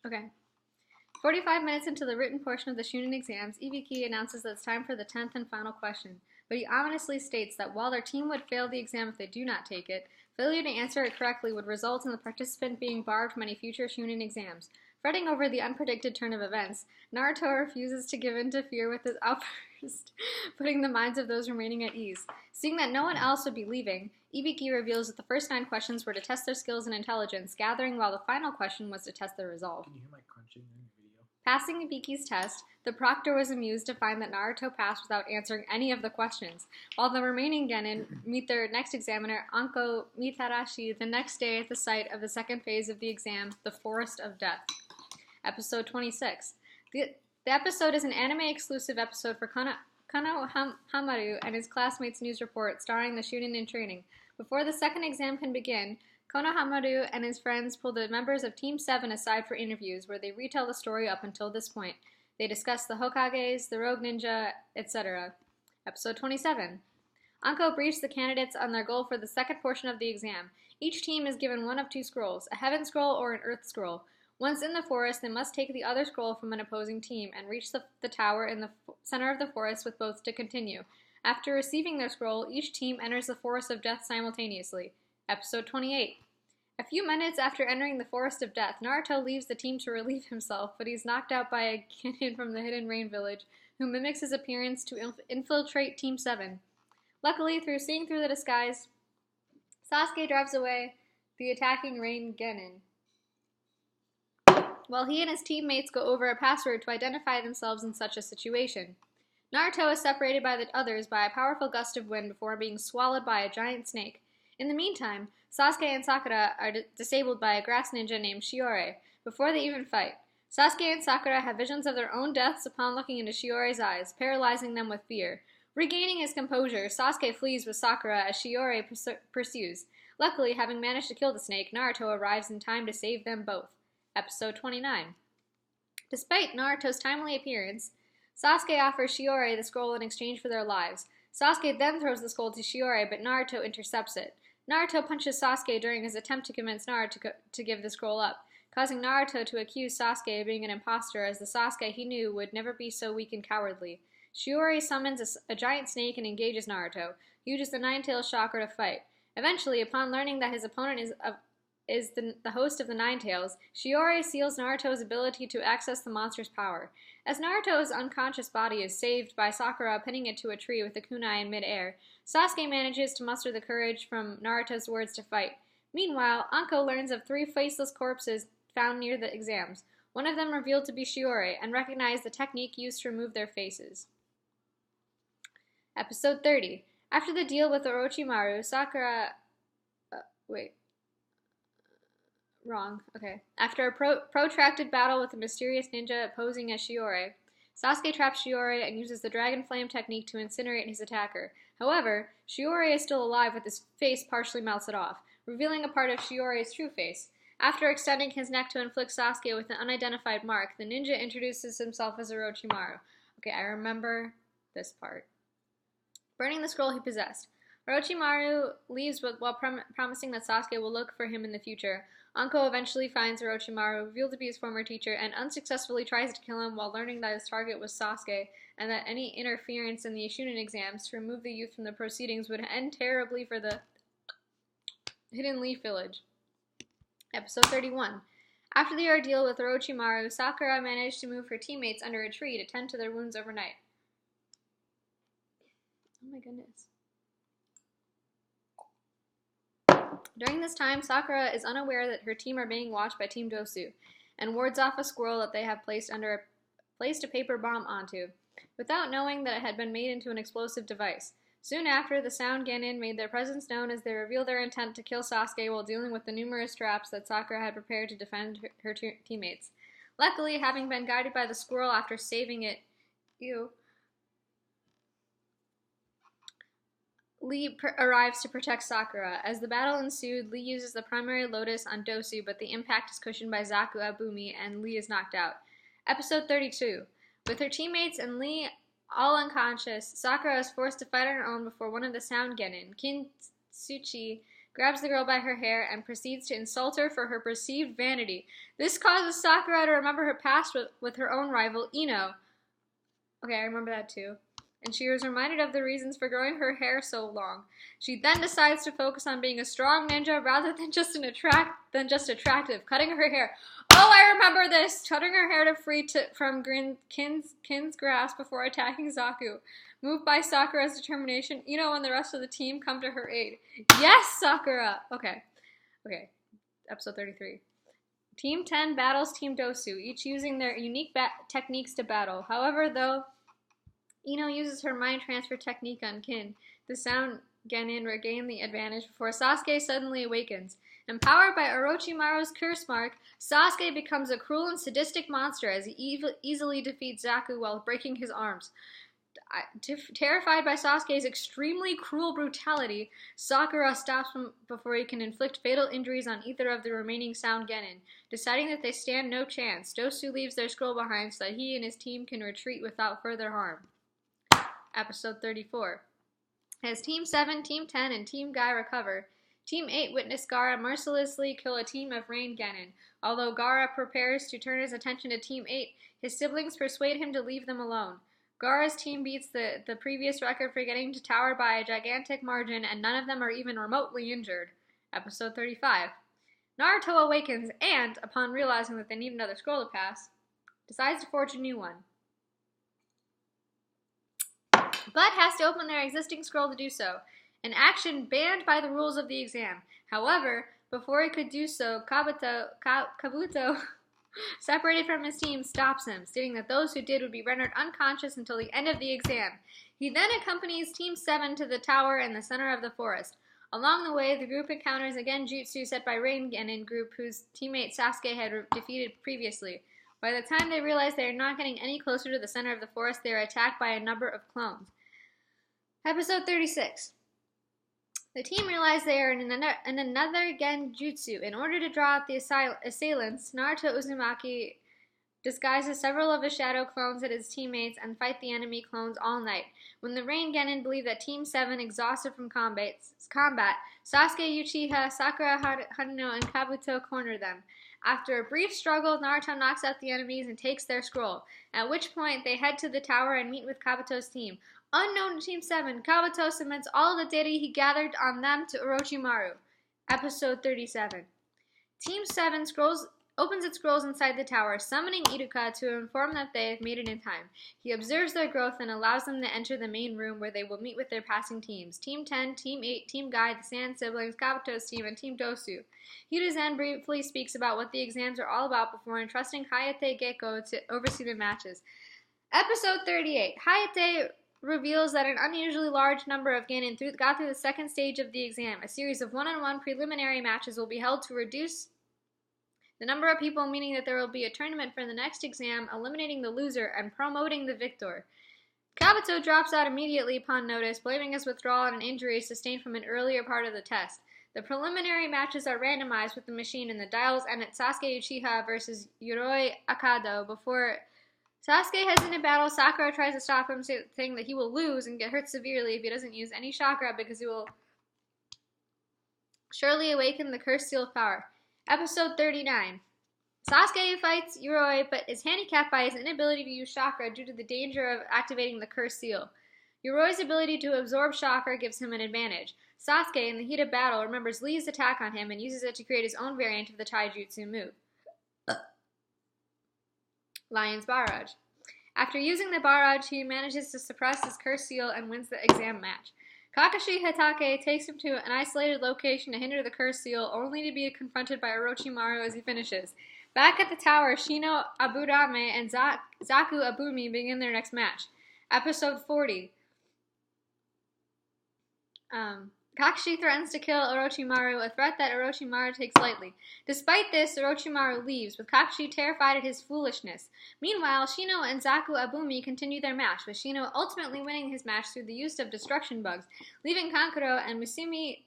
Okay. 45 minutes into the written portion of the Chunin exams, Ibiki announces that it's time for the 10th and final question, but he ominously states that while their team would fail the exam if they do not take it, failure to answer it correctly would result in the participant being barred from any future Chunin exams. Fretting over the unpredicted turn of events, Naruto refuses to give in to fear with his outburst, putting the minds of those remaining at ease. Seeing that no one else would be leaving, Ibiki reveals that the first 9 questions were to test their skills and intelligence, gathering while the final question was to test their resolve. Can you hear my crunching in your video? Passing Ibiki's test, the proctor was amused to find that Naruto passed without answering any of the questions, while the remaining genin meet their next examiner, Anko Mitarashi, the next day at the site of the second phase of the exam, the Forest of Death. Episode 26. The episode is an anime-exclusive episode for Kano Hamaru and his classmates' news report starring the Chunin in training. Before the second exam can begin, Kono Hamaru and his friends pull the members of Team 7 aside for interviews, where they retell the story up until this point. They discuss the Hokages, the Rogue Ninja, etc. Episode 27. Anko briefs the candidates on their goal for the second portion of the exam. Each team is given one of 2 scrolls, a Heaven Scroll or an Earth Scroll. Once in the forest, they must take the other scroll from an opposing team and reach the tower in the center of the forest with both to continue. After receiving their scroll, each team enters the Forest of Death simultaneously. Episode 28. A few minutes after entering the Forest of Death, Naruto leaves the team to relieve himself, but he's knocked out by a genin from the Hidden Rain Village, who mimics his appearance to infiltrate Team 7. Luckily, through seeing through the disguise, Sasuke drives away the attacking Rain Genin, while he and his teammates go over a password to identify themselves in such a situation. Naruto is separated by the others by a powerful gust of wind before being swallowed by a giant snake. In the meantime, Sasuke and Sakura are disabled by a grass ninja named Shiore before they even fight. Sasuke and Sakura have visions of their own deaths upon looking into Shiore's eyes, paralyzing them with fear. Regaining his composure, Sasuke flees with Sakura as Shiore pursues. Luckily, having managed to kill the snake, Naruto arrives in time to save them both. Episode 29. Despite Naruto's timely appearance, Sasuke offers Shiore the scroll in exchange for their lives. Sasuke then throws the scroll to Shiore, but Naruto intercepts it. Naruto punches Sasuke during his attempt to convince Naruto to give the scroll up, causing Naruto to accuse Sasuke of being an imposter, as the Sasuke he knew would never be so weak and cowardly. Shiore summons a giant snake and engages Naruto. He uses the Nine-Tailed Chakra to fight. Eventually, upon learning that his opponent is the host of the Nine-Tails, Shiore seals Naruto's ability to access the monster's power. As Naruto's unconscious body is saved by Sakura pinning it to a tree with a kunai in mid-air, Sasuke manages to muster the courage from Naruto's words to fight. Meanwhile, Anko learns of 3 faceless corpses found near the exams. One of them revealed to be Shiore, and recognized the technique used to remove their faces. Episode 30. After the deal with Orochimaru, Sakura... After a protracted battle with a mysterious ninja posing as Shiore, Sasuke traps Shiore and uses the Dragon Flame technique to incinerate his attacker. However, Shiore is still alive with his face partially melted off, revealing a part of Shiore's true face. After extending his neck to inflict Sasuke with an unidentified mark, the ninja introduces himself as Orochimaru. Okay, I remember this part. Burning the scroll he possessed. Orochimaru leaves while promising that Sasuke will look for him in the future. Anko eventually finds Orochimaru, revealed to be his former teacher, and unsuccessfully tries to kill him while learning that his target was Sasuke, and that any interference in the Chunin exams to remove the youth from the proceedings would end terribly for the Hidden Leaf Village. Episode 31. After the ordeal with Orochimaru, Sakura managed to move her teammates under a tree to tend to their wounds overnight. Oh my goodness. During this time, Sakura is unaware that her team are being watched by Team Dosu, and wards off a squirrel that they have placed a paper bomb onto, without knowing that it had been made into an explosive device. Soon after, the Sound Genin made their presence known as they revealed their intent to kill Sasuke while dealing with the numerous traps that Sakura had prepared to defend her teammates. Luckily, having been guided by the squirrel after saving it, Lee arrives to protect Sakura. As the battle ensued, Lee uses the primary lotus on Dosu, but the impact is cushioned by Zaku Abumi, and Lee is knocked out. Episode 32. With her teammates and Lee all unconscious, Sakura is forced to fight on her own before one of the Sound Genin, Kintsuchi, grabs the girl by her hair, and proceeds to insult her for her perceived vanity. This causes Sakura to remember her past with her own rival, Ino. Okay, I remember that too. And she was reminded of the reasons for growing her hair so long. She then decides to focus on being a strong ninja rather than just attractive, cutting her hair. Oh, I remember this! Cutting her hair to free from Kin's grasp before attacking Zaku. Moved by Sakura's determination, Ino and the rest of the team come to her aid. Yes, Sakura! Okay. Episode 33. Team 10 battles Team Dosu, each using their unique techniques to battle. However, though Ino uses her mind transfer technique on Kin, the sound Genin regain the advantage before Sasuke suddenly awakens. Empowered by Orochimaru's curse mark, Sasuke becomes a cruel and sadistic monster as he easily defeats Zaku while breaking his arms. Terrified by Sasuke's extremely cruel brutality, Sakura stops him before he can inflict fatal injuries on either of the remaining sound Genin. Deciding that they stand no chance, Dosu leaves their scroll behind so that he and his team can retreat without further harm. Episode 34. As Team 7, Team 10, and Team Guy recover, Team 8 witness Gaara mercilessly kill a team of Rain Genin. Although Gaara prepares to turn his attention to Team 8, his siblings persuade him to leave them alone. Gaara's team beats the previous record for getting to Tower by a gigantic margin, and none of them are even remotely injured. Episode 35. Naruto awakens and, upon realizing that they need another scroll to pass, decides to forge a new one, but has to open their existing scroll to do so, an action banned by the rules of the exam. However, before he could do so, Kabuto, separated from his team, stops him, stating that those who did would be rendered unconscious until the end of the exam. He then accompanies Team 7 to the tower in the center of the forest. Along the way, the group encounters a genjutsu set by Rain Genin group whose teammate Sasuke had defeated previously. By the time they realize they are not getting any closer to the center of the forest, they are attacked by a number of clones. Episode 36. The team realize they are in another genjutsu. In order to draw out the assailants, Naruto Uzumaki disguises several of his shadow clones as his teammates and fight the enemy clones all night. When the Rain Genin believe that Team 7, exhausted from combat, Sasuke, Uchiha, Sakura, Haruno, and Kabuto corner them. After a brief struggle, Naruto knocks out the enemies and takes their scroll, at which point they head to the tower and meet with Kabuto's team. Unknown to Team 7, Kabuto submits all of the data he gathered on them to Orochimaru. Episode 37. Team 7 opens its scrolls inside the tower, summoning Iruka to inform that they have made it in time. He observes their growth and allows them to enter the main room where they will meet with their passing teams. Team 10, Team 8, Team Guy, the Sand Siblings, Kabuto's team, and Team Dosu. Hiruzen briefly speaks about what the exams are all about before entrusting Hayate Gekko to oversee the matches. Episode 38. Hayate reveals that an unusually large number of Genin got through the second stage of the exam. A series of one-on-one preliminary matches will be held to reduce the number of people, meaning that there will be a tournament for the next exam, eliminating the loser and promoting the victor. Kabuto drops out immediately upon notice, blaming his withdrawal on an injury sustained from an earlier part of the test. The preliminary matches are randomized with the machine, and the dials end at Sasuke Uchiha versus Yoroi Akado. Before Sasuke heads into battle, Sakura tries to stop him, saying that he will lose and get hurt severely if he doesn't use any chakra because he will surely awaken the cursed seal of power. Episode 39. Sasuke fights Yoroi, but is handicapped by his inability to use chakra due to the danger of activating the cursed seal. Yoroi's ability to absorb chakra gives him an advantage. Sasuke, in the heat of battle, remembers Lee's attack on him and uses it to create his own variant of the taijutsu move, Lion's Barrage. After using the barrage, he manages to suppress his cursed seal and wins the exam match. Kakashi Hatake takes him to an isolated location to hinder the cursed seal, only to be confronted by Orochimaru as he finishes. Back at the tower, Shino Aburame and Zaku Abumi begin their next match. Episode 40. Kakashi threatens to kill Orochimaru, a threat that Orochimaru takes lightly. Despite this, Orochimaru leaves, with Kakashi terrified at his foolishness. Meanwhile, Shino and Zaku Abumi continue their match, with Shino ultimately winning his match through the use of destruction bugs, leaving Kankuro and Musumi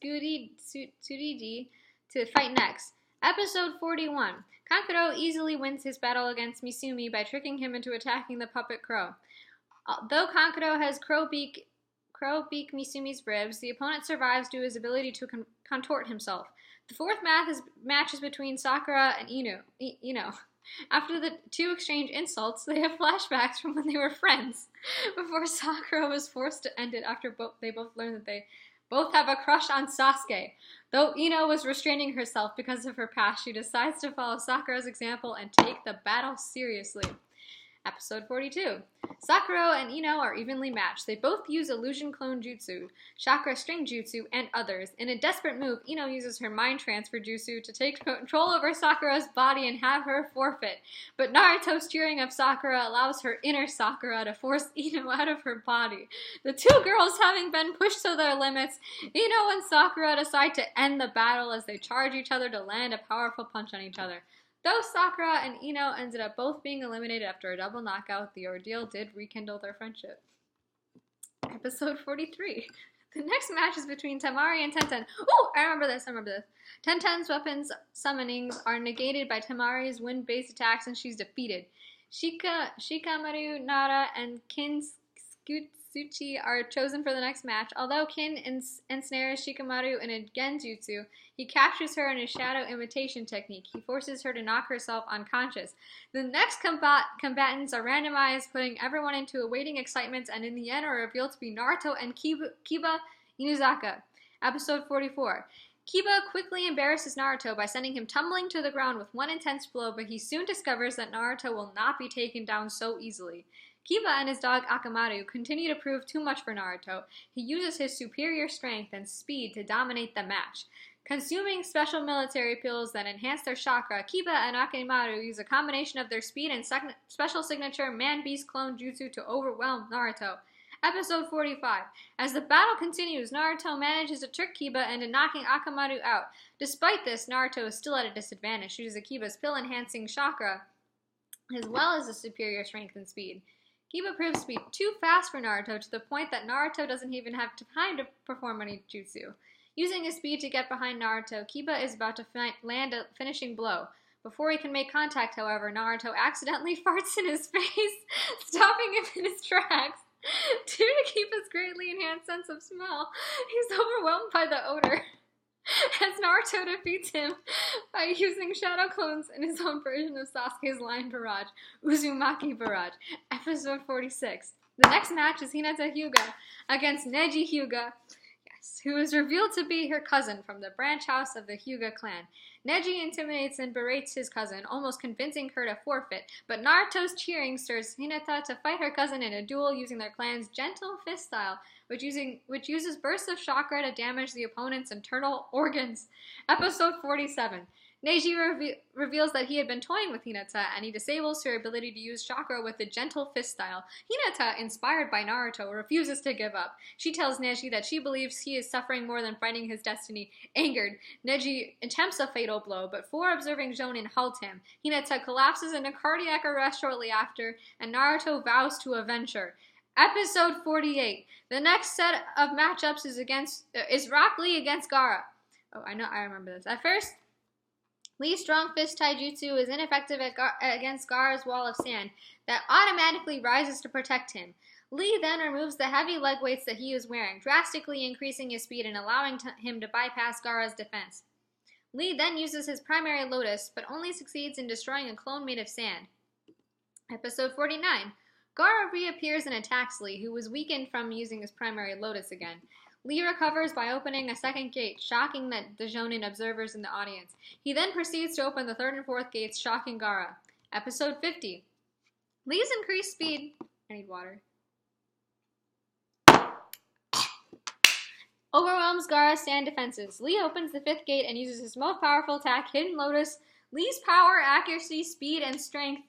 Tsuriji to fight next. Episode 41. Kankuro easily wins his battle against Misumi by tricking him into attacking the puppet crow. Though Kankuro has crow Beak Misumi's ribs. The opponent survives due to his ability to contort himself. The fourth match is between Sakura and Ino. After the two exchange insults, they have flashbacks from when they were friends, before Sakura was forced to end it after they both learned that they both have a crush on Sasuke. Though Ino was restraining herself because of her past, she decides to follow Sakura's example and take the battle seriously. Episode 42. Sakura and Ino are evenly matched. They both use illusion clone jutsu, chakra string jutsu, and others. In a desperate move, Ino uses her mind transfer jutsu to take control over Sakura's body and have her forfeit. But Naruto's cheering of Sakura allows her inner Sakura to force Ino out of her body. The two girls having been pushed to their limits, Ino and Sakura decide to end the battle as they charge each other to land a powerful punch on each other. Though Sakura and Ino ended up both being eliminated after a double knockout, the ordeal did rekindle their friendship. Episode 43. The next match is between Temari and Tenten. Oh, I remember this. Tenten's weapons summonings are negated by Temari's wind-based attacks and she's defeated. Shikamaru, Nara, and Kin Skutsuchi are chosen for the next match. Although Kin ensnares Shikamaru in a genjutsu, he captures her in a shadow imitation technique. He forces her to knock herself unconscious. The next combatants are randomized, putting everyone into awaiting excitement, and in the end are revealed to be Naruto and Kiba Inuzaka. Episode 44. Kiba quickly embarrasses Naruto by sending him tumbling to the ground with one intense blow, but he soon discovers that Naruto will not be taken down so easily. Kiba and his dog Akamaru continue to prove too much for Naruto. He uses his superior strength and speed to dominate the match. Consuming special military pills that enhance their chakra, Kiba and Akamaru use a combination of their speed and special signature Man-Beast clone jutsu to overwhelm Naruto. Episode 45. As the battle continues, Naruto manages to trick Kiba into knocking Akamaru out. Despite this, Naruto is still at a disadvantage due to Kiba's pill-enhancing chakra, as well as his superior strength and speed. Kiba proves to be too fast for Naruto to the point that Naruto doesn't even have time to perform any jutsu. Using his speed to get behind Naruto, Kiba is about to land a finishing blow. Before he can make contact, however, Naruto accidentally farts in his face, stopping him in his tracks. Due to Kiba's greatly enhanced sense of smell, he's overwhelmed by the odor. As Naruto defeats him by using shadow clones in his own version of Sasuke's line barrage, Uzumaki Barrage. Episode 46. The next match is Hinata Hyuga against Neji Hyuga, who is revealed to be her cousin from the branch house of the Hyuga clan. Neji intimidates and berates his cousin, almost convincing her to forfeit, but Naruto's cheering stirs Hinata to fight her cousin in a duel using their clan's gentle fist style, which uses bursts of chakra to damage the opponent's internal organs. Episode 47. Neji reveals that he had been toying with Hinata, and he disables her ability to use chakra with the gentle fist style. Hinata, inspired by Naruto, refuses to give up. She tells Neji that she believes he is suffering more than fighting his destiny. Angered, Neji attempts a fatal blow, but four observing Jonin halt him. Hinata collapses into cardiac arrest shortly after, and Naruto vows to avenge her. Episode 48. The next set of matchups is Rock Lee against Gaara. Oh, I remember this. At first, Lee's strong fist taijutsu is ineffective against Gaara's wall of sand that automatically rises to protect him. Lee then removes the heavy leg weights that he is wearing, drastically increasing his speed and allowing him to bypass Gaara's defense. Lee then uses his primary lotus, but only succeeds in destroying a clone made of sand. Episode 49. Gaara reappears and attacks Lee, who was weakened from using his primary lotus again. Lee recovers by opening a second gate, shocking the Jonin observers in the audience. He then proceeds to open the third and fourth gates, shocking Gaara. Episode 50. Lee's increased speed... I need water. Overwhelms Gaara's sand defenses. Lee opens the fifth gate and uses his most powerful attack, Hidden Lotus. Lee's power, accuracy, speed, and strength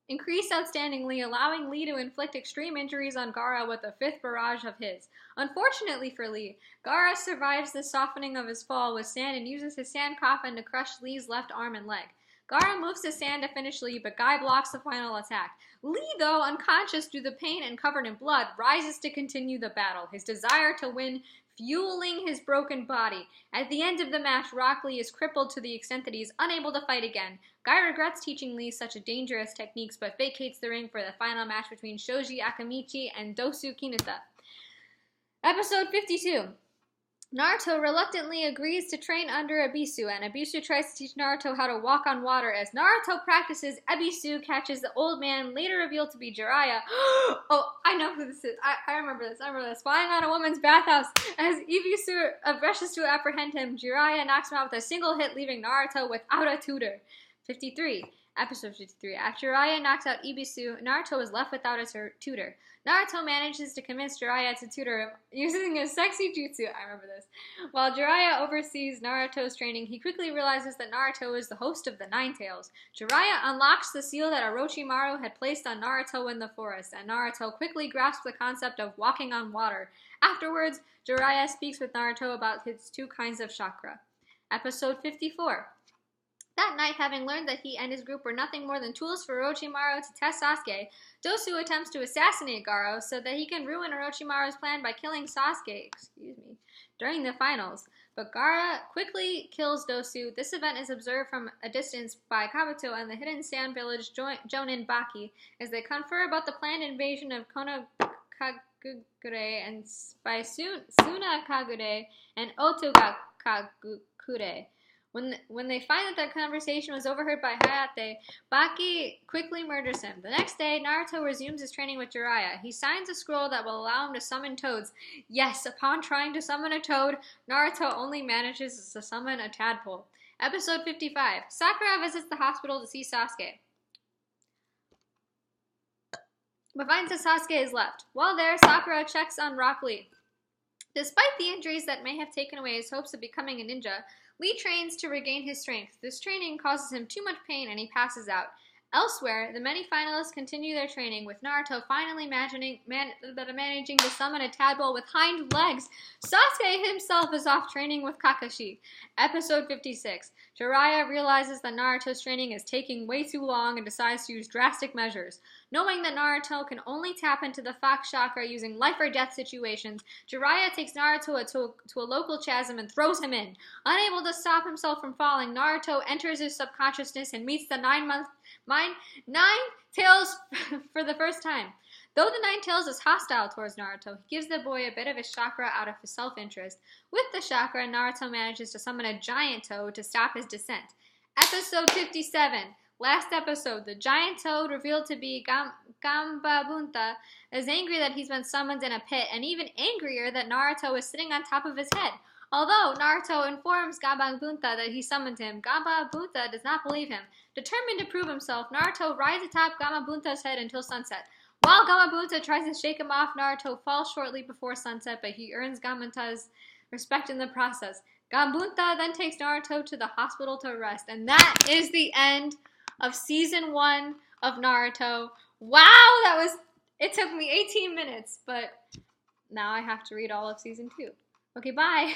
increased outstandingly, allowing Lee to inflict extreme injuries on Gaara with a fifth barrage of his. Unfortunately for Lee, Gaara survives the softening of his fall with sand and uses his sand coffin to crush Lee's left arm and leg. Gaara moves to sand to finish Lee, but Guy blocks the final attack. Lee, though unconscious due to the pain and covered in blood, rises to continue the battle, his desire to win fueling his broken body. At the end of the match, Rock Lee is crippled to the extent that he is unable to fight again. Guy regrets teaching Lee such dangerous techniques, but vacates the ring for the final match between Shoji Akamichi and Dosu Kinata. Episode 52. Naruto reluctantly agrees to train under Ebisu, and Ebisu tries to teach Naruto how to walk on water. As Naruto practices, Ebisu catches the old man, later revealed to be Jiraiya. Oh, I know who this is. I remember this. Flying on a woman's bathhouse. As Ebisu rushes to apprehend him, Jiraiya knocks him out with a single hit, leaving Naruto without a tutor. 53. Episode 53. After Jiraiya knocks out Ebisu, Naruto is left without a tutor. Naruto manages to convince Jiraiya to tutor him using his sexy jutsu. I remember this. While Jiraiya oversees Naruto's training, he quickly realizes that Naruto is the host of the Nine Tails. Jiraiya unlocks the seal that Orochimaru had placed on Naruto in the forest, and Naruto quickly grasps the concept of walking on water. Afterwards, Jiraiya speaks with Naruto about his two kinds of chakra. Episode 54. That night, having learned that he and his group were nothing more than tools for Orochimaru to test Sasuke, Dosu attempts to assassinate Gaara so that he can ruin Orochimaru's plan by killing Sasuke, during the finals. But Gaara quickly kills Dosu. This event is observed from a distance by Kabuto and the hidden sand village Jonin Baki as they confer about the planned invasion of Konokagure and by Sunakagure and Otogakagure. When they find that their conversation was overheard by Hayate, Baki quickly murders him. The next day, Naruto resumes his training with Jiraiya. He signs a scroll that will allow him to summon toads. Yes, upon trying to summon a toad, Naruto only manages to summon a tadpole. Episode 55. Sakura visits the hospital to see Sasuke, but finds that Sasuke is left. While there, Sakura checks on Rock Lee. Despite the injuries that may have taken away his hopes of becoming a ninja, Lee trains to regain his strength. This training causes him too much pain and he passes out. Elsewhere, the many finalists continue their training, with Naruto finally managing to summon a tadpole with hind legs. Sasuke himself is off training with Kakashi. Episode 56. Jiraiya realizes that Naruto's training is taking way too long and decides to use drastic measures. Knowing that Naruto can only tap into the Fox chakra using life or death situations, Jiraiya takes Naruto to a local chasm and throws him in. Unable to stop himself from falling, Naruto enters his subconsciousness and meets the Nine Tails for the first time. Though the Nine Tails is hostile towards Naruto, he gives the boy a bit of his chakra out of his self-interest. With the chakra, Naruto manages to summon a giant toad to stop his descent. Episode 57. Last episode, the giant toad, revealed to be Gambabunta, is angry that he's been summoned in a pit, and even angrier that Naruto is sitting on top of his head. Although Naruto informs Gambabunta that he summoned him, Gambabunta does not believe him. Determined to prove himself, Naruto rides atop Gambabunta's head until sunset. While Gambabunta tries to shake him off, Naruto falls shortly before sunset, but he earns Gambabunta's respect in the process. Gambabunta then takes Naruto to the hospital to rest, and that is the end of season 1 of Naruto. Wow, it took me 18 minutes, but now I have to read all of season 2. Okay, bye.